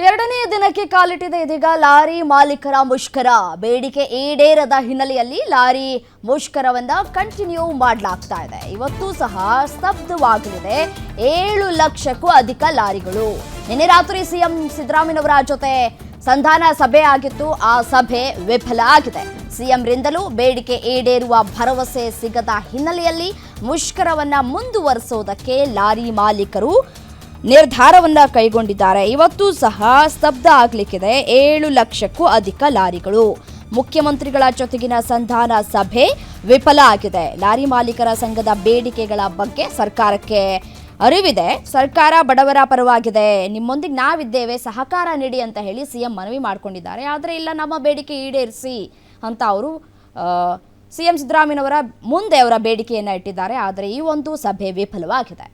ಎರಡನೇ ದಿನಕ್ಕೆ ಕಾಲಿಟ್ಟಿದೆ ಇದೀಗ ಲಾರಿ ಮಾಲೀಕರ ಮುಷ್ಕರ. ಬೇಡಿಕೆ ಈಡೇರದ ಹಿನ್ನೆಲೆಯಲ್ಲಿ ಲಾರಿ ಮುಷ್ಕರವನ್ನ ಕಂಟಿನ್ಯೂ ಮಾಡಲಾಗ್ತಾ ಇದೆ. ಇವತ್ತು ಸಹ ಸ್ತಬ್ಧವಾಗಲಿದೆ 7 ಲಕ್ಷಕ್ಕೂ ಅಧಿಕ ಲಾರಿಗಳು. ನಿನ್ನೆ ರಾತ್ರಿ ಸಿಎಂ ಸಿದ್ದರಾಮಯ್ಯನವರ ಜೊತೆ ಸಂಧಾನ ಸಭೆ ಆಗಿತ್ತು. ಆ ಸಭೆ ವಿಫಲ ಆಗಿದೆ. ಸಿಎಂರಿಂದಲೂ ಬೇಡಿಕೆ ಈಡೇರುವ ಭರವಸೆ ಸಿಗದ ಹಿನ್ನೆಲೆಯಲ್ಲಿ ಮುಷ್ಕರವನ್ನ ಮುಂದುವರಿಸೋದಕ್ಕೆ ಲಾರಿ ಮಾಲೀಕರು ನಿರ್ಧಾರವನ್ನ ಕೈಗೊಂಡಿದ್ದಾರೆ. ಇವತ್ತು ಸಹ ಸ್ತಬ್ಧ ಆಗಲಿಕ್ಕಿದೆ 7 ಲಕ್ಷಕ್ಕೂ ಅಧಿಕ ಲಾರಿಗಳು. ಮುಖ್ಯಮಂತ್ರಿಗಳ ಜೊತೆಗಿನ ಸಂಧಾನ ಸಭೆ ವಿಫಲ ಆಗಿದೆ. ಲಾರಿ ಮಾಲೀಕರ ಸಂಘದ ಬೇಡಿಕೆಗಳ ಬಗ್ಗೆ ಸರ್ಕಾರಕ್ಕೆ ಅರಿವಿದೆ. ಸರ್ಕಾರ ಬಡವರ ಪರವಾಗಿದೆ, ನಿಮ್ಮೊಂದಿಗೆ ನಾವಿದ್ದೇವೆ, ಸಹಕಾರ ನೀಡಿ ಅಂತ ಹೇಳಿ ಸಿಎಂ ಮನವಿ ಮಾಡಿಕೊಂಡಿದ್ದಾರೆ. ಆದರೆ ಇಲ್ಲ, ನಮ್ಮ ಬೇಡಿಕೆ ಈಡೇರಿಸಿ ಅಂತ ಅವರು ಸಿಎಂ ಸಿದ್ದರಾಮಯ್ಯನವರ ಮುಂದೆ ಅವರ ಬೇಡಿಕೆಯನ್ನು ಇಟ್ಟಿದ್ದಾರೆ. ಆದರೆ ಈ ಒಂದು ಸಭೆ ವಿಫಲವಾಗಿದೆ.